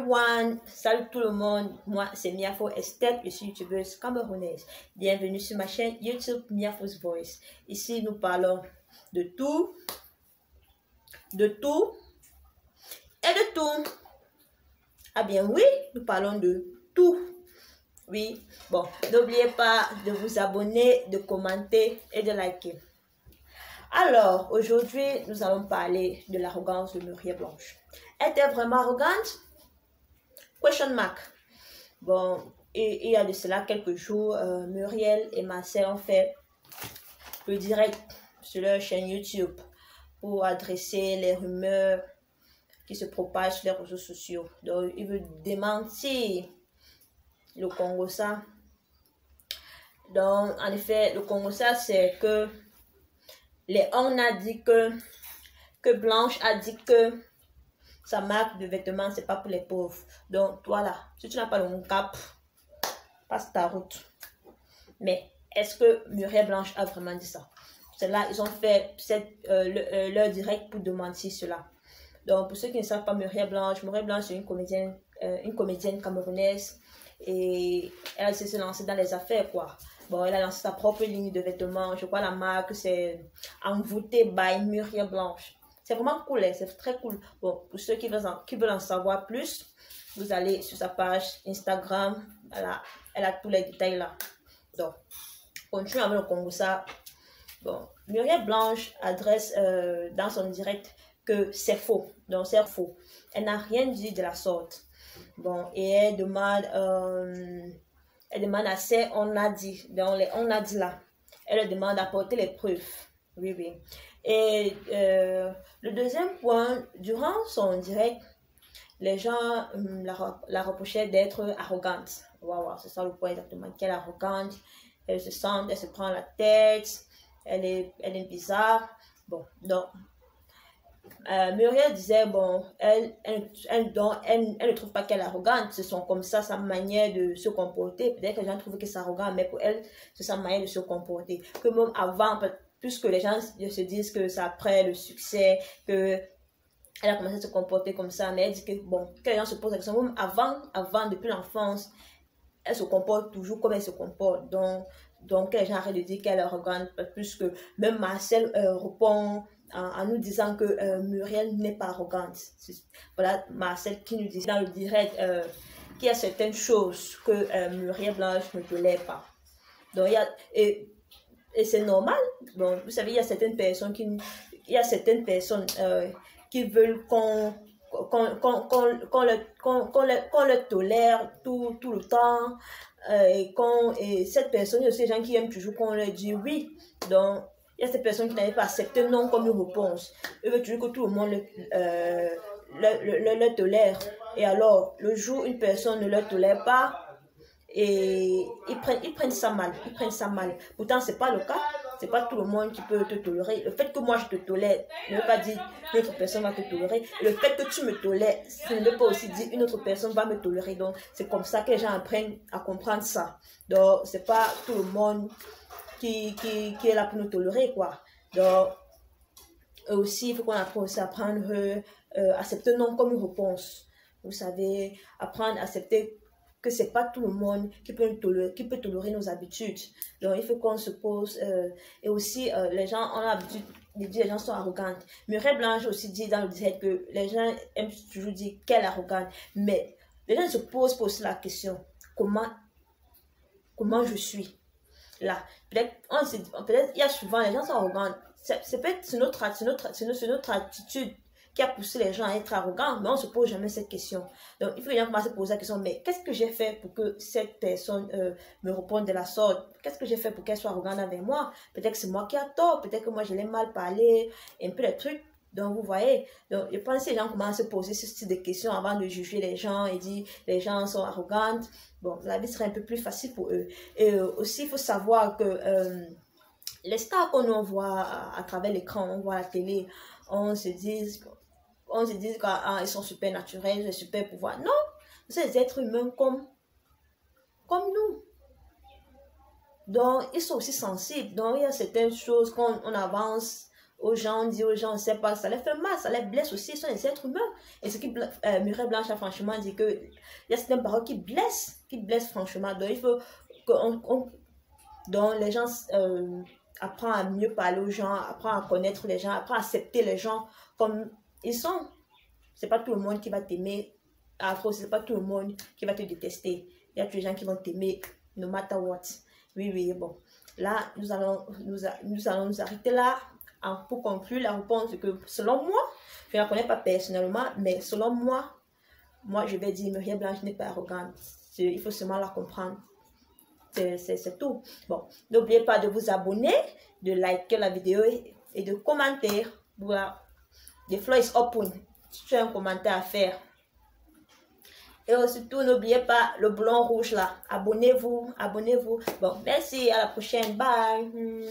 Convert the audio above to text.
everyone, salut tout le monde, moi c'est Miafo Estelle, je suis youtubeuse camerounaise. Bienvenue sur ma chaîne YouTube Miafo's Voice. Ici nous parlons de tout et de tout. Ah bien oui, nous parlons de tout. Oui, bon, n'oubliez pas de vous abonner, de commenter et de liker. Alors, aujourd'hui, nous allons parler de l'arrogance de Muriel Blanche. Est-elle vraiment arrogante? Question mark. Bon, il y a de cela quelques jours, Muriel et Marcel ont fait le direct sur leur chaîne YouTube pour adresser les rumeurs qui se propagent sur les réseaux sociaux. Donc, ils veulent démentir le Congo-ça. Donc, en effet, le Congo-ça, c'est que on a dit que Blanche a dit que sa marque de vêtements, c'est pas pour les pauvres. Donc, voilà, si tu n'as pas le bon cap, passe ta route. Mais, est-ce que Muriel Blanche a vraiment dit ça? C'est là, ils ont fait leur direct pour démentir cela. Donc, pour ceux qui ne savent pas Muriel Blanche, c'est une comédienne camerounaise. Et elle s'est lancée dans les affaires, quoi. Bon, elle a lancé sa propre ligne de vêtements. Je crois la marque, c'est Envoûtée by Muriel Blanche. C'est vraiment cool, hein? C'est très cool. Bon, pour ceux qui veulent en savoir plus, vous allez sur sa page Instagram. Elle a tous les détails là. Donc, continue avec le Congo ça. Bon, Muriel Blanche adresse dans son direct que c'est faux. Donc, c'est faux. Elle n'a rien dit de la sorte. Bon, et elle demande à ces on a dit. Donc, les on a dit là. Elle leur demande d'apporter les preuves. Oui, oui. Et le deuxième point, durant son direct, les gens la reprochaient d'être arrogante. Waouh, c'est ça le point exactement. Qu'elle est arrogante, elle se sent, elle se prend la tête, elle est bizarre. Bon, donc, Muriel disait, bon, elle ne trouve pas qu'elle est arrogante, ce sont comme ça sa manière de se comporter. Peut-être que les gens trouvent que c'est arrogant, mais pour elle, c'est sa manière de se comporter. Que même avant, puisque les gens se disent que c'est après le succès, que elle a commencé à se comporter comme ça, mais elle dit que, bon, que les gens se posent la question, même avant, depuis l'enfance, elle se comporte toujours comme elle se comporte. Donc les gens arrêtent de dire qu'elle est arrogante, puisque même Marcel répond en nous disant que Muriel n'est pas arrogante. Voilà Marcel qui nous dit dans le direct qu'il y a certaines choses que Muriel Blanche ne tolère pas. Donc, et c'est normal. Bon, vous savez, il y a certaines personnes qui veulent qu'on le tolère tout le temps. Et cette personne, il y a aussi des gens qui aiment toujours qu'on leur dise oui. Donc, il y a ces personnes qui n'arrivent pas à accepter non comme une réponse. Ils veulent toujours que tout le monde le tolère. Et alors, le jour où une personne ne le tolère pas, et ils prennent ça mal. Pourtant, ce n'est pas le cas. Ce n'est pas tout le monde qui peut te tolérer. Le fait que moi je te tolère ne veut pas dire qu'une autre personne va te tolérer. Le fait que tu me tolères, ça ne veut pas aussi dire qu'une autre personne va me tolérer. Donc, c'est comme ça que les gens apprennent à comprendre ça. Donc, ce n'est pas tout le monde qui est là pour nous tolérer, quoi. Donc, aussi, il faut qu'on apprenne aussi à apprendre accepter non comme une réponse. Vous savez, apprendre à accepter que c'est pas tout le monde qui peut tolérer nos habitudes. Donc, il faut qu'on se pose. Et aussi, les gens ont l'habitude de dire que les gens sont arrogantes. Muriel Blanche aussi dit dans le direct que les gens aiment toujours dire qu'elle est arrogante. Mais les gens se posent aussi la question, comment je suis là? Peut-être il y a souvent, les gens sont arrogants. C'est peut-être notre attitude qui a poussé les gens à être arrogants, mais on ne se pose jamais cette question. Donc, il faut bien commencer à se poser la question, mais qu'est-ce que j'ai fait pour que cette personne me réponde de la sorte? Qu'est-ce que j'ai fait pour qu'elle soit arrogante avec moi? Peut-être que c'est moi qui ai tort, peut-être que moi je l'ai mal parlé, un peu les trucs. Donc, vous voyez, donc, je pense que les gens commencent à se poser ce type de questions avant de juger les gens et dire les gens sont arrogantes. Bon, la vie serait un peu plus facile pour eux. Et aussi, il faut savoir que les stars qu'on voit à travers l'écran, on voit à la télé, on se dit qu'ils sont super naturels, ils ont super pouvoir. Non, c'est des êtres humains comme nous. Donc, ils sont aussi sensibles. Donc, il y a certaines choses qu'on avance, aux gens, on dit aux gens, on ne sait pas, ça les fait mal, ça les blesse aussi, ils sont des êtres humains. Et ce qui Mireille Blanche a franchement dit que il y a certaines paroles qui blessent franchement. Donc il faut que donc les gens apprennent à mieux parler aux gens, apprennent à connaître les gens, apprennent à accepter les gens comme ils sont. C'est pas tout le monde qui va t'aimer. Afro, c'est pas tout le monde qui va te détester. Il y a tous les gens qui vont t'aimer, no matter what. Oui, bon. Là, nous allons nous arrêter là. Pour conclure, la réponse est que selon moi, je ne la connais pas personnellement, mais selon moi, je vais dire Mireille Blanche n'est pas arrogante. Il faut seulement la comprendre. C'est tout. Bon, n'oubliez pas de vous abonner, de liker la vidéo et de commenter. Voilà. The floor is open. Si tu as un commentaire à faire. Et surtout, n'oubliez pas le bouton rouge là. Abonnez-vous. Bon, merci. À la prochaine. Bye.